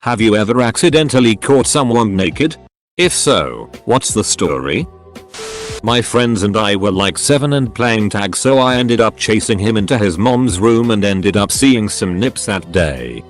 Have you ever accidentally caught someone naked? If so, what's the story? My friends and I were like 7 and playing tag, so I ended up chasing him into his mom's room and ended up seeing some nips that day.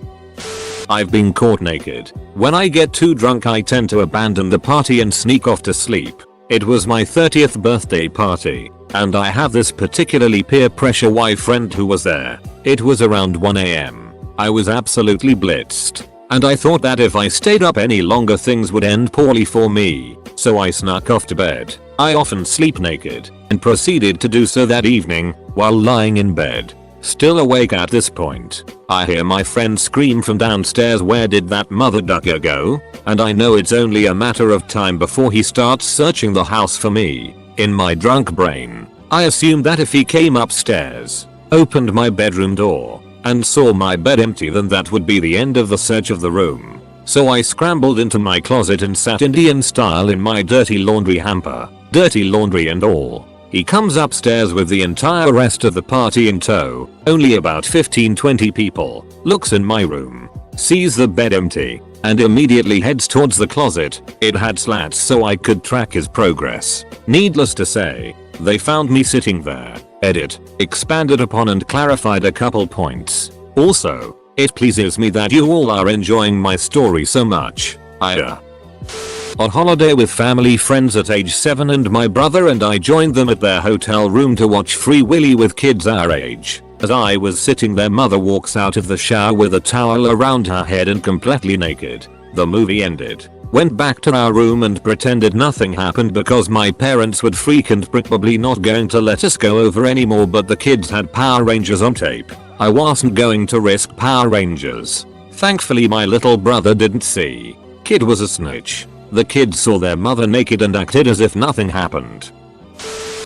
I've been caught naked. When I get too drunk I tend to abandon the party and sneak off to sleep. It was my 30th birthday party, and I have this particularly peer pressure Y friend who was there. It was around 1 AM. I was absolutely blitzed, and I thought that if I stayed up any longer things would end poorly for me, so I snuck off to bed. I often sleep naked, and proceeded to do so that evening, while lying in bed. Still awake at this point, I hear my friend scream from downstairs, "Where did that mother ducker go?" And I know it's only a matter of time before he starts searching the house for me. In my drunk brain, I assumed that if he came upstairs, opened my bedroom door, and saw my bed empty, then that would be the end of the search of the room. So I scrambled into my closet and sat Indian style in my dirty laundry hamper, dirty laundry and all. He comes upstairs with the entire rest of the party in tow, only about 15-20 people, looks in my room, sees the bed empty, and immediately heads towards the closet. It had slats so I could track his progress. Needless to say, they found me sitting there. Edit, expanded upon and clarified a couple points. Also, it pleases me that you all are enjoying my story so much. On holiday with family friends at age 7, and my brother and I joined them at their hotel room to watch Free Willy with kids our age. As I was sitting there, mother walks out of the shower with a towel around her head and completely naked. The movie ended. Went back to our room and pretended nothing happened because my parents would freak and probably not going to let us go over anymore, but the kids had Power Rangers on tape. I wasn't going to risk Power Rangers. Thankfully my little brother didn't see. Kid was a snitch. The kids saw their mother naked and acted as if nothing happened.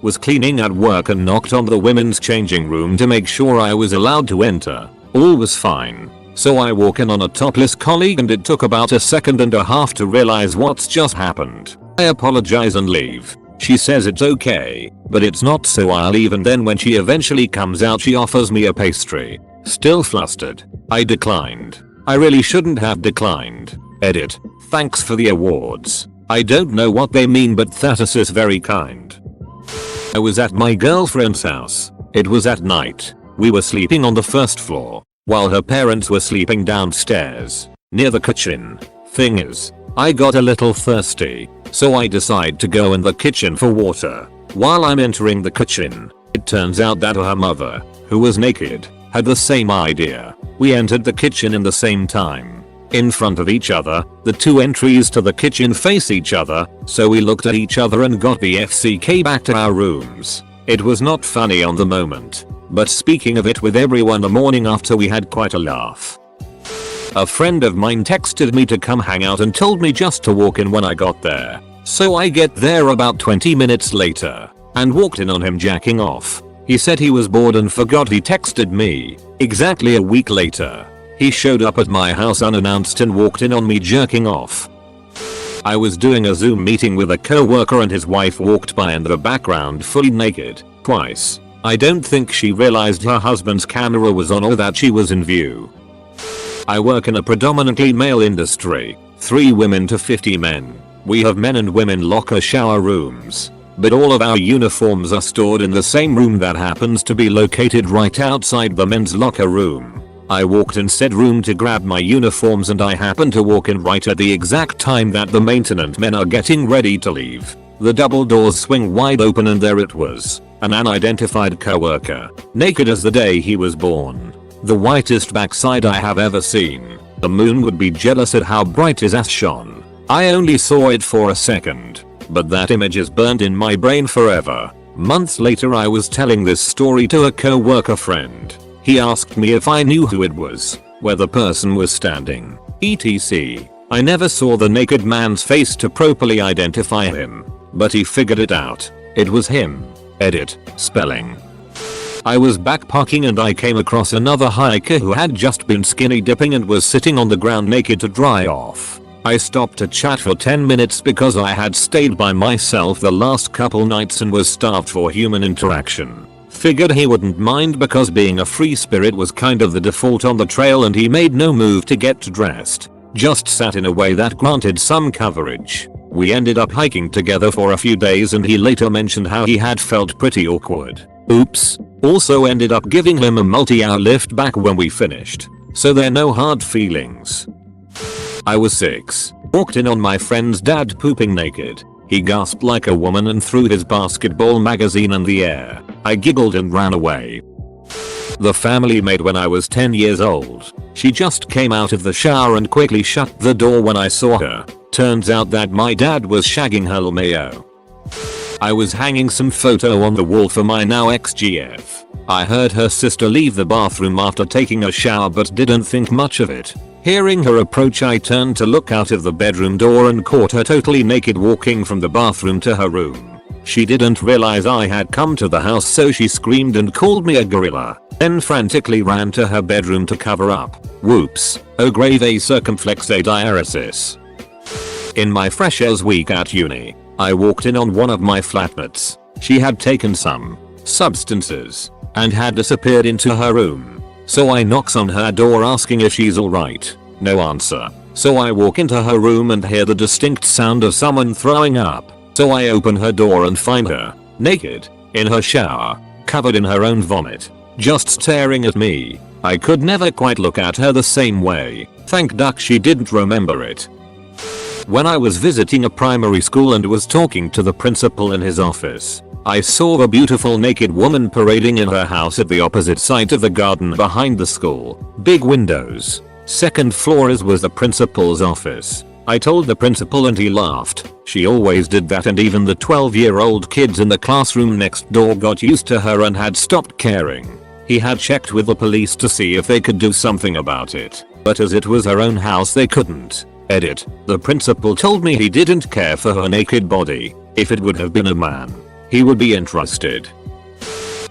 Was cleaning at work and knocked on the women's changing room to make sure I was allowed to enter. All was fine. So I walk in on a topless colleague and it took about a second and a half to realize what's just happened. I apologize and leave. She says it's okay, but it's not, so I'll leave, and then when she eventually comes out she offers me a pastry. Still flustered, I declined. I really shouldn't have declined. Edit. Thanks for the awards. I don't know what they mean, but that is very kind. I was at my girlfriend's house. It was at night. We were sleeping on the first floor, while her parents were sleeping downstairs, near the kitchen. Thing is, I got a little thirsty, so I decide to go in the kitchen for water. While I'm entering the kitchen, it turns out that her mother, who was naked, had the same idea. We entered the kitchen in the same time. In front of each other, the two entries to the kitchen face each other, so we looked at each other and got the FCK back to our rooms. It was not funny on the moment, but speaking of it with everyone the morning after, we had quite a laugh. A friend of mine texted me to come hang out and told me just to walk in when I got there. So I get there about 20 minutes later, and walked in on him jacking off. He said he was bored and forgot he texted me. Exactly a week later, he showed up at my house unannounced and walked in on me jerking off. I was doing a Zoom meeting with a co-worker and his wife walked by in the background fully naked, twice. I don't think she realized her husband's camera was on or that she was in view. I work in a predominantly male industry, 3 women to 50 men. We have men and women locker shower rooms, but all of our uniforms are stored in the same room that happens to be located right outside the men's locker room. I walked in said room to grab my uniforms and I happened to walk in right at the exact time that the maintenance men are getting ready to leave. The double doors swing wide open and there it was, an unidentified coworker, naked as the day he was born. The whitest backside I have ever seen. The moon would be jealous at how bright his ass shone. I only saw it for a second, but that image is burned in my brain forever. Months later I was telling this story to a co-worker friend. He asked me if I knew who it was, where the person was standing, etc. I never saw the naked man's face to properly identify him, but he figured it out. It was him. Edit. Spelling. I was backpacking and I came across another hiker who had just been skinny dipping and was sitting on the ground naked to dry off. I stopped to chat for 10 minutes because I had stayed by myself the last couple nights and was starved for human interaction. Figured he wouldn't mind because being a free spirit was kind of the default on the trail and he made no move to get dressed. just sat in a way that granted some coverage. We ended up hiking together for a few days and he later mentioned how he had felt pretty awkward. Oops. Also ended up giving him a multi-hour lift back when we finished. So there no hard feelings. I was 6. Walked in on my friend's dad pooping naked. He gasped like a woman and threw his basketball magazine in the air. I giggled and ran away. The family maid when I was 10 years old. She just came out of the shower and quickly shut the door when I saw her. Turns out that my dad was shagging her LMAO. I was hanging some photo on the wall for my now ex-GF. I heard her sister leave the bathroom after taking a shower but didn't think much of it. Hearing her approach, I turned to look out of the bedroom door and caught her totally naked walking from the bathroom to her room. She didn't realize I had come to the house, so she screamed and called me a gorilla, then frantically ran to her bedroom to cover up. Whoops. Oh grave a circumflex a diaresis. In my freshers week at uni, I walked in on one of my flatmates. She had taken some substances and had disappeared into her room. So I knocks on her door asking if she's alright. No answer. So I walk into her room and hear the distinct sound of someone throwing up. So I open her door and find her, naked, in her shower, covered in her own vomit, just staring at me. I could never quite look at her the same way. Thank duck she didn't remember it. When I was visiting a primary school and was talking to the principal in his office, I saw a beautiful naked woman parading in her house at the opposite side of the garden behind the school. Big windows. Second floor was the principal's office. I told the principal and he laughed. She always did that, and even the 12-year-old kids in the classroom next door got used to her and had stopped caring. He had checked with the police to see if they could do something about it, but as it was her own house they couldn't. Edit. The principal told me he didn't care for her naked body. If it would have been a man, he would be interested.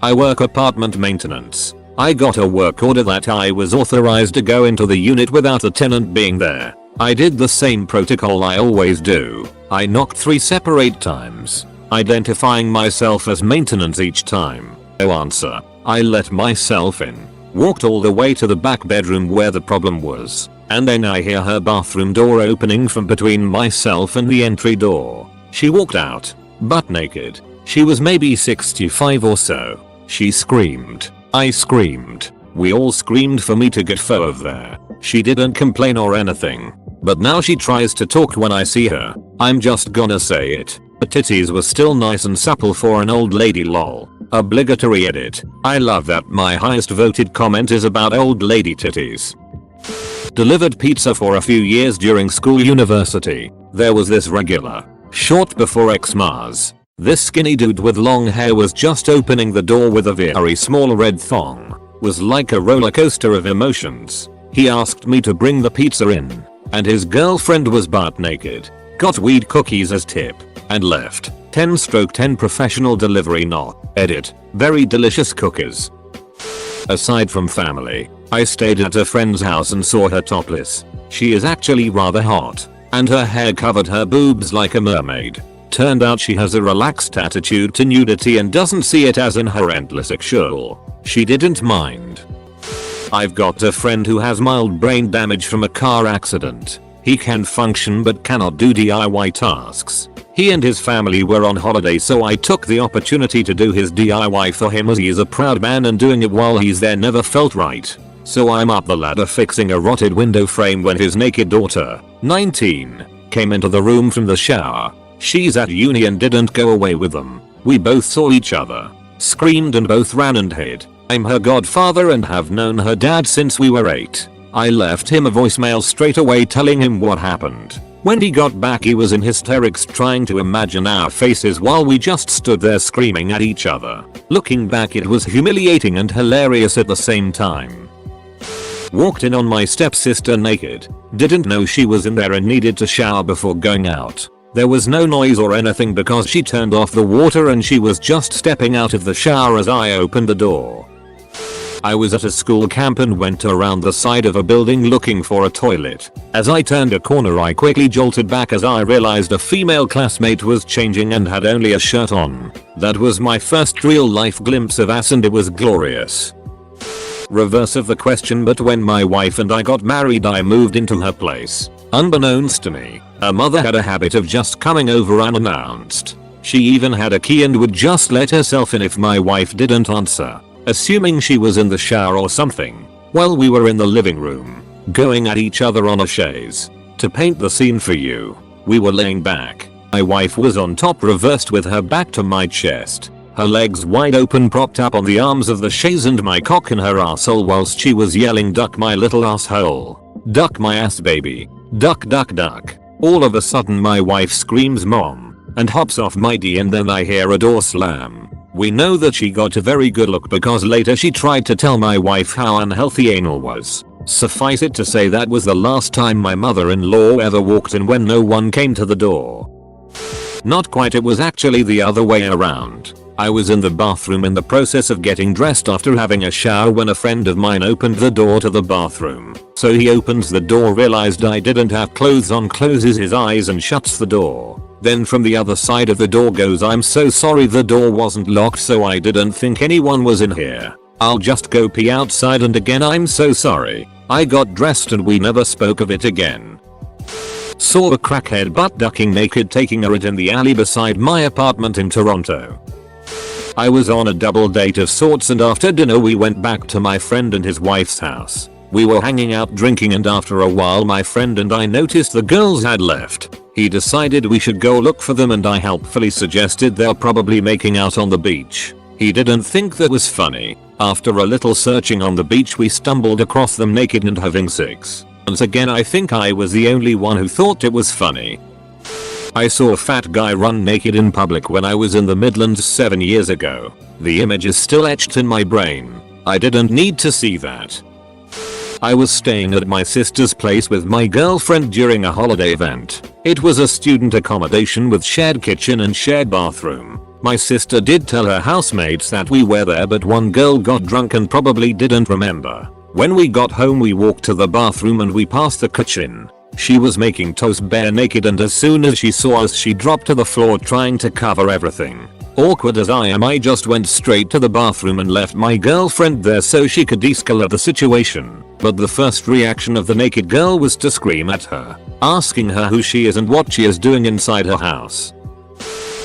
I work apartment maintenance. I got a work order that I was authorized to go into the unit without a tenant being there. I did the same protocol I always do. I knocked 3 separate times, identifying myself as maintenance each time. No answer. I let myself in, walked all the way to the back bedroom where the problem was, and then I hear her bathroom door opening from between myself and the entry door. She walked out, butt naked. She was maybe 65 or so. She screamed. I screamed. We all screamed for me to get her of there. She didn't complain or anything. But now she tries to talk when I see her. I'm just gonna say it. Her titties were still nice and supple for an old lady, lol. Obligatory edit. I love that my highest voted comment is about old lady titties. Delivered pizza for a few years during school university. There was this regular, short before Xmas. This skinny dude with long hair was just opening the door with a very small red thong. Was like a roller coaster of emotions. He asked me to bring the pizza in, and his girlfriend was butt naked. Got weed cookies as tip, and left. 10/10 professional delivery not. Edit. Very delicious cookies. Aside from family, I stayed at a friend's house and saw her topless. She is actually rather hot, and her hair covered her boobs like a mermaid. Turned out she has a relaxed attitude to nudity and doesn't see it as inherently sexual. She didn't mind. I've got a friend who has mild brain damage from a car accident. He can function but cannot do DIY tasks. He and his family were on holiday, so I took the opportunity to do his DIY for him, as he is a proud man and doing it while he's there never felt right. So I'm up the ladder fixing a rotted window frame when his naked daughter, 19, came into the room from the shower. She's at uni and didn't go away with them. We both saw each other, screamed and both ran and hid. I'm her godfather and have known her dad since we were 8. I left him a voicemail straight away telling him what happened. When he got back he was in hysterics trying to imagine our faces while we just stood there screaming at each other. Looking back it was humiliating and hilarious at the same time. Walked in on my stepsister naked. Didn't know she was in there and needed to shower before going out. There was no noise or anything because she turned off the water and she was just stepping out of the shower as I opened the door. I was at a school camp and went around the side of a building looking for a toilet. As I turned a corner I quickly jolted back as I realized a female classmate was changing and had only a shirt on. That was my first real life glimpse of ass and it was glorious. Reverse of the question, but when my wife and I got married I moved into her place. Unbeknownst to me, her mother had a habit of just coming over unannounced. She even had a key and would just let herself in if my wife didn't answer, assuming she was in the shower or something. Well, we were in the living room, going at each other on a chaise. To paint the scene for you, we were laying back. My wife was on top reversed with her back to my chest, her legs wide open propped up on the arms of the chaise and my cock in her arsehole whilst she was yelling, "Duck my little asshole. Duck my ass baby. Duck duck duck." All of a sudden my wife screams "Mom," and hops off my D, and then I hear a door slam. We know that she got a very good look because later she tried to tell my wife how unhealthy anal was. Suffice it to say that was the last time my mother-in-law ever walked in when no one came to the door. Not quite, it was actually the other way around. I was in the bathroom in the process of getting dressed after having a shower when a friend of mine opened the door to the bathroom. So he opens the door, realized I didn't have clothes on, closes his eyes and shuts the door. Then from the other side of the door goes, "I'm so sorry, the door wasn't locked so I didn't think anyone was in here. I'll just go pee outside," and again, "I'm so sorry." I got dressed and we never spoke of it again. Saw a crackhead butt ducking naked taking a rit in the alley beside my apartment in Toronto. I was on a double date of sorts and after dinner we went back to my friend and his wife's house. We were hanging out drinking and after a while my friend and I noticed the girls had left. He decided we should go look for them and I helpfully suggested they're probably making out on the beach. He didn't think that was funny. After a little searching on the beach we stumbled across them naked and having sex. Once again I think I was the only one who thought it was funny. I saw a fat guy run naked in public when I was in the Midlands 7 years ago. The image is still etched in my brain. I didn't need to see that. I was staying at my sister's place with my girlfriend during a holiday event. It was a student accommodation with shared kitchen and shared bathroom. My sister did tell her housemates that we were there, but one girl got drunk and probably didn't remember. When we got home we walked to the bathroom and we passed the kitchen. She was making toast bare naked and as soon as she saw us she dropped to the floor trying to cover everything. Awkward as I am, I just went straight to the bathroom and left my girlfriend there so she could de-escalate the situation. But the first reaction of the naked girl was to scream at her, asking her who she is and what she is doing inside her house.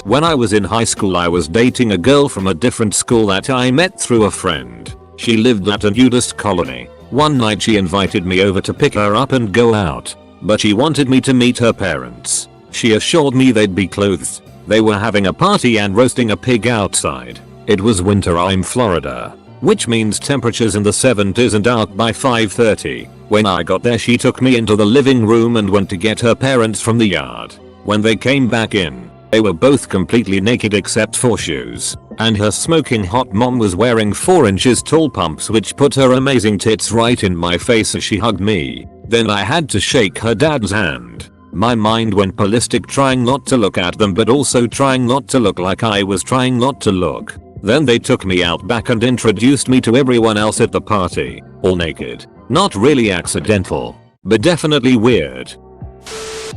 When I was in high school I was dating a girl from a different school that I met through a friend. She lived at a nudist colony. One night she invited me over to pick her up and go out, but she wanted me to meet her parents. She assured me they'd be clothed. They were having a party and roasting a pig outside. It was winter, I'm Florida, which means temperatures in the 70s and out by 5:30. When I got there she took me into the living room and went to get her parents from the yard. When they came back in, they were both completely naked except for shoes, and her smoking hot mom was wearing 4 inches tall pumps which put her amazing tits right in my face as she hugged me. Then I had to shake her dad's hand. My mind went ballistic trying not to look at them but also trying not to look like I was trying not to look. Then they took me out back and introduced me to everyone else at the party, all naked. Not really accidental, but definitely weird.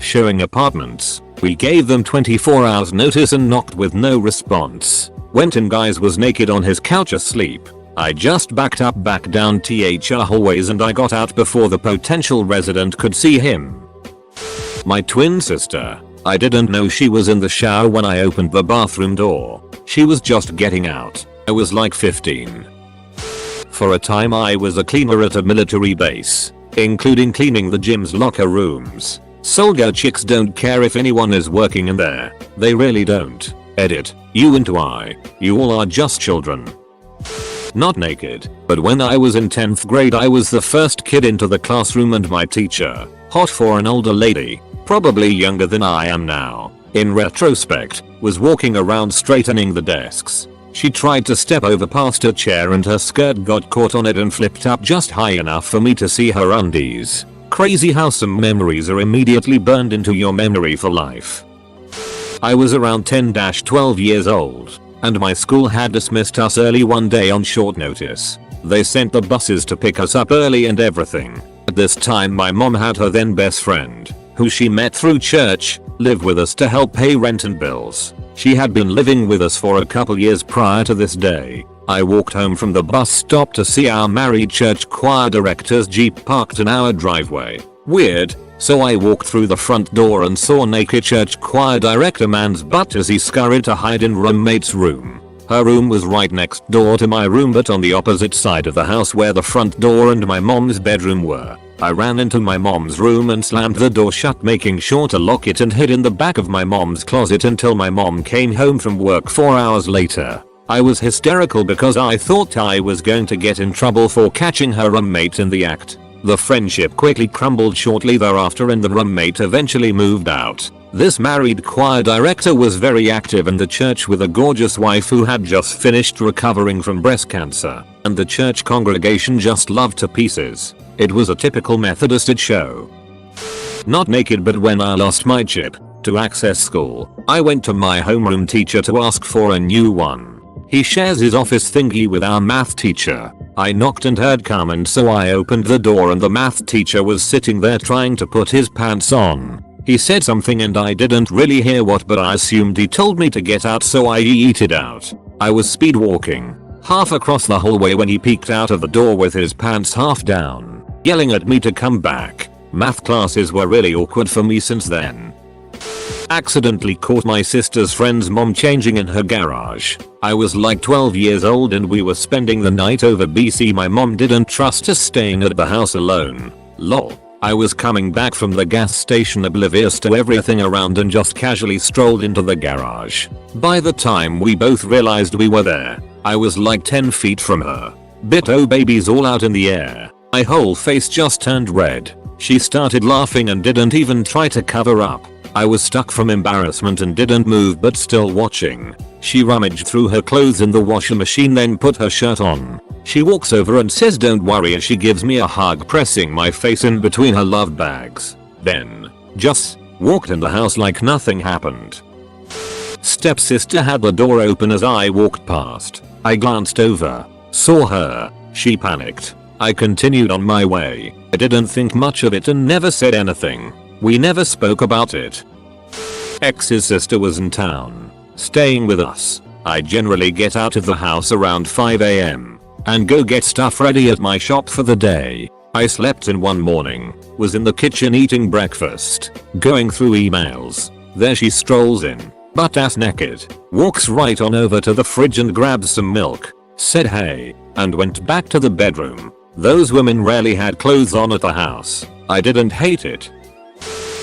Showing apartments. We gave them 24 hours notice and knocked with no response. Went in, guys was naked on his couch asleep. I just backed up back down THR hallways and I got out before the potential resident could see him. My twin sister. I didn't know she was in the shower when I opened the bathroom door. She was just getting out. I was like 15. For a time I was a cleaner at a military base, including cleaning the gym's locker rooms. Soldier chicks don't care if anyone is working in there. They really don't. Edit. You and I. You all are just children. Not naked, but when I was in 10th grade I was the first kid into the classroom and my teacher, hot for an older lady, probably younger than I am now, in retrospect, was walking around straightening the desks. She tried to step over past her chair and her skirt got caught on it and flipped up just high enough for me to see her undies. Crazy how some memories are immediately burned into your memory for life. I was around 10-12 years old, and my school had dismissed us early one day on short notice. They sent the buses to pick us up early and everything. At this time my mom had her then best friend, who she met through church, live with us to help pay rent and bills. She had been living with us for a couple years prior to this day. I walked home from the bus stop to see our married church choir director's Jeep parked in our driveway. Weird, So I walked through the front door and saw naked church choir director man's butt as he scurried to hide in roommate's room. Her room was right next door to my room but on the opposite side of the house where the front door and my mom's bedroom were. I ran into my mom's room and slammed the door shut, making sure to lock it, and hid in the back of my mom's closet until my mom came home from work 4 hours later. I was hysterical because I thought I was going to get in trouble for catching her roommate in the act. The friendship quickly crumbled shortly thereafter and the roommate eventually moved out. This married choir director was very active in the church with a gorgeous wife who had just finished recovering from breast cancer, and the church congregation just loved to pieces. It was a typical Methodist show. Not naked, but when I lost my chip to Access School, I went to my homeroom teacher to ask for a new one. He shares his office thingy with our math teacher. I knocked and heard come, and so I opened the door and the math teacher was sitting there trying to put his pants on. He said something and I didn't really hear what, but I assumed he told me to get out, so I yeeted out. I was speed walking half across the hallway when he peeked out of the door with his pants half down, yelling at me to come back. Math classes were really awkward for me since then. Accidentally caught my sister's friend's mom changing in her garage. I was like 12 years old and we were spending the night over BC. My mom didn't trust us staying at the house alone. Lol. I was coming back from the gas station oblivious to everything around and just casually strolled into the garage. By the time we both realized we were there, I was like 10 feet from her. Oh babies all out in the air. My whole face just turned red. She started laughing and didn't even try to cover up. I was stuck from embarrassment and didn't move but still watching. She rummaged through her clothes in the washing machine, then put her shirt on. She walks over and says don't worry as she gives me a hug, pressing my face in between her love bags. Then just walked in the house like nothing happened. Stepsister had the door open as I walked past. I glanced over, saw her. She panicked. I continued on my way. I didn't think much of it and never said anything. We never spoke about it. Ex's sister was in town, staying with us. I generally get out of the house around 5 AM and go get stuff ready at my shop for the day. I slept in one morning, was in the kitchen eating breakfast, going through emails. There she strolls in, butt ass naked, walks right on over to the fridge and grabs some milk, said hey, and went back to the bedroom. Those women rarely had clothes on at the house. I didn't hate it.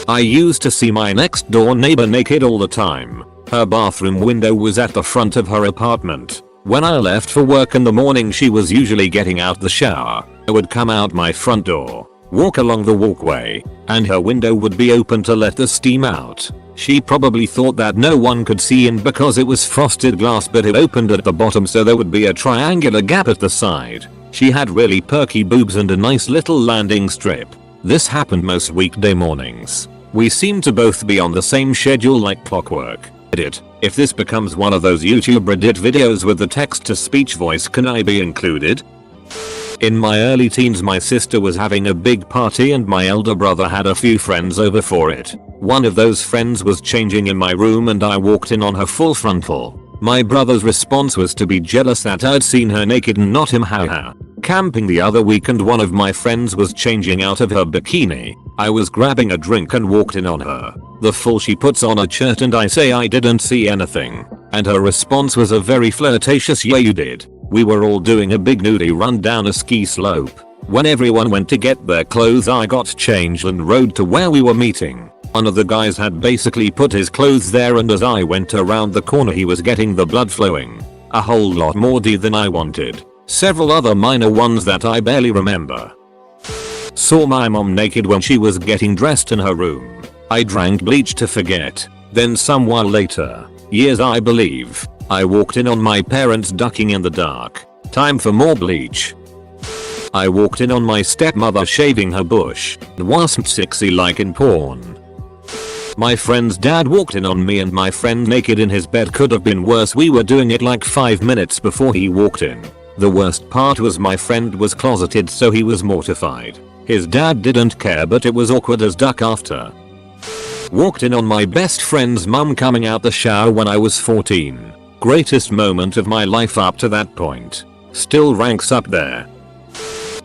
I used to see my next door neighbor naked all the time. Her bathroom window was at the front of her apartment. When I left for work in the morning, she was usually getting out the shower. I would come out my front door, walk along the walkway, and her window would be open to let the steam out. She probably thought that no one could see in because it was frosted glass, but it opened at the bottom so there would be a triangular gap at the side. She had really perky boobs and a nice little landing strip. This happened most weekday mornings. We seem to both be on the same schedule like clockwork. Edit. If this becomes one of those YouTube Reddit videos with the text-to-speech voice, can I be included? In my early teens, my sister was having a big party and my elder brother had a few friends over for it. One of those friends was changing in my room and I walked in on her full frontal. My brother's response was to be jealous that I'd seen her naked and not him. Haha. Camping the other week and one of my friends was changing out of her bikini. I was grabbing a drink and walked in on her. The full she puts on a shirt and I say I didn't see anything. And her response was a very flirtatious yeah you did. We were all doing a big nudie run down a ski slope. When everyone went to get their clothes, I got changed and rode to where we were meeting. One of the guys had basically put his clothes there and as I went around the corner he was getting the blood flowing. A whole lot more D than I wanted. Several other minor ones that I barely remember. Saw my mom naked when she was getting dressed in her room. I drank bleach to forget. Then some while later, years I believe, I walked in on my parents ducking in the dark. Time for more bleach. I walked in on my stepmother shaving her bush. Wasn't sexy like in porn. My friend's dad walked in on me and my friend naked in his bed. Could have been worse. We were doing it like 5 minutes before he walked in. The worst part was my friend was closeted, so he was mortified. His dad didn't care, but it was awkward as duck after. Walked in on my best friend's mum coming out the shower when I was 14. Greatest moment of my life up to that point. Still ranks up there.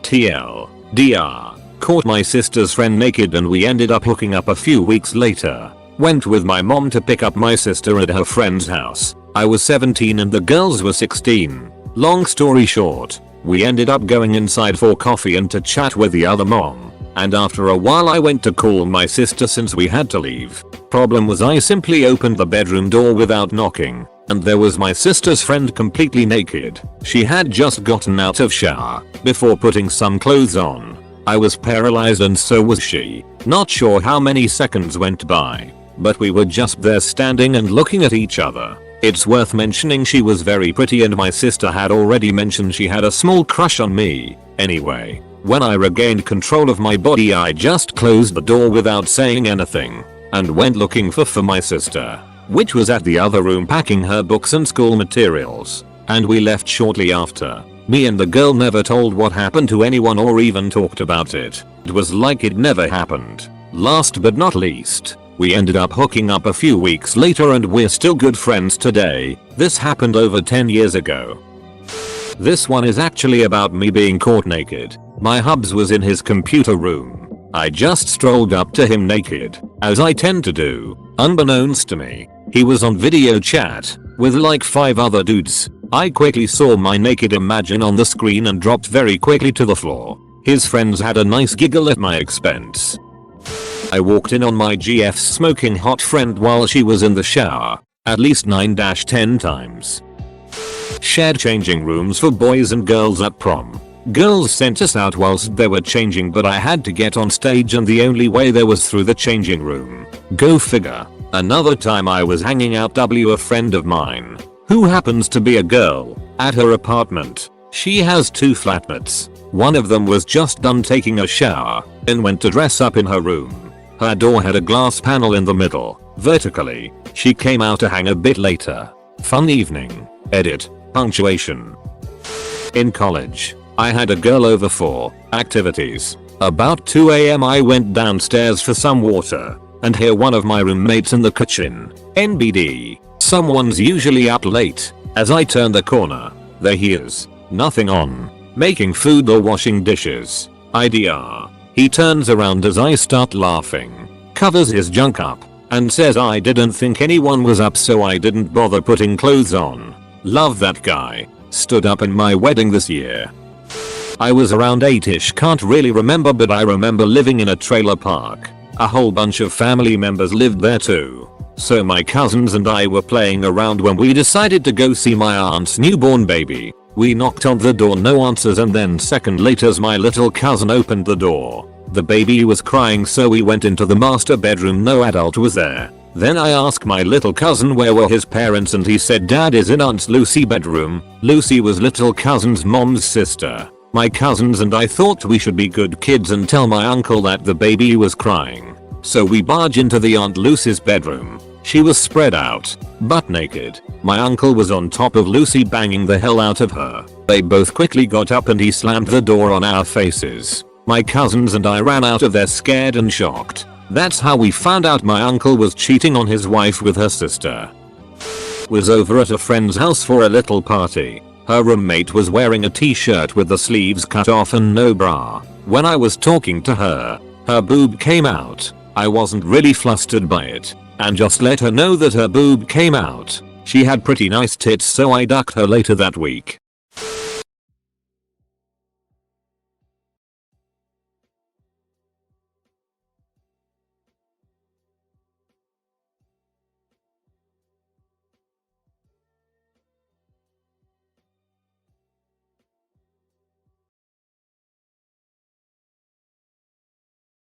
TL. DR. caught my sister's friend naked and we ended up hooking up a few weeks later. Went with my mom to pick up my sister at her friend's house. I was 17 and the girls were 16. Long story short, we ended up going inside for coffee and to chat with the other mom. And after a while I went to call my sister since we had to leave. Problem was I simply opened the bedroom door without knocking. And there was my sister's friend completely naked. She had just gotten out of shower before putting some clothes on. I was paralyzed and so was she. Not sure how many seconds went by, but we were just there standing and looking at each other. It's worth mentioning she was very pretty and my sister had already mentioned she had a small crush on me. Anyway, when I regained control of my body I just closed the door without saying anything and went looking for my sister, which was at the other room packing her books and school materials, and we left shortly after. Me and the girl never told what happened to anyone or even talked about it. It was like it never happened. Last but not least, we ended up hooking up a few weeks later and we're still good friends today. This happened over 10 years ago. This one is actually about me being caught naked. My hubs was in his computer room. I just strolled up to him naked, as I tend to do. Unbeknownst to me, he was on video chat with like 5 other dudes. I quickly saw my naked imagine on the screen and dropped very quickly to the floor. His friends had a nice giggle at my expense. I walked in on my GF's smoking hot friend while she was in the shower, at least 9-10 times. Shared changing rooms for boys and girls at prom. Girls sent us out whilst they were changing but I had to get on stage and the only way there was through the changing room. Go figure. Another time I was hanging out a friend of mine, who happens to be a girl, at her apartment. She has 2 flatmates. One of them was just done taking a shower and went to dress up in her room. Her door had a glass panel in the middle, vertically. She came out to hang a bit later. Fun evening. Edit. Punctuation. In college, I had a girl over for activities. About 2 AM I went downstairs for some water and hear one of my roommates in the kitchen. NBD. Someone's usually up late. As I turn the corner, there he is. Nothing on. Making food or washing dishes. IDR. He turns around as I start laughing, covers his junk up, and says I didn't think anyone was up so I didn't bother putting clothes on. Love that guy. Stood up in my wedding this year. I was around 8ish, can't really remember, but I remember living in a trailer park. A whole bunch of family members lived there too. So my cousins and I were playing around when we decided to go see my aunt's newborn baby. We knocked on the door, no answers, and then second later my little cousin opened the door. The baby was crying so we went into the master bedroom, no adult was there. Then I asked my little cousin where were his parents and he said dad is in Aunt Lucy's bedroom. Lucy was little cousin's mom's sister. My cousins and I thought we should be good kids and tell my uncle that the baby was crying. So we barge into the Aunt Lucy's bedroom. She was spread out, butt naked. My uncle was on top of Lucy banging the hell out of her. They both quickly got up and he slammed the door on our faces. My cousins and I ran out of there scared and shocked. That's how we found out my uncle was cheating on his wife with her sister. Was over at a friend's house for a little party. Her roommate was wearing a t-shirt with the sleeves cut off and no bra. When I was talking to her, her boob came out. I wasn't really flustered by it, and just let her know that her boob came out. She had pretty nice tits so I ducked her later that week.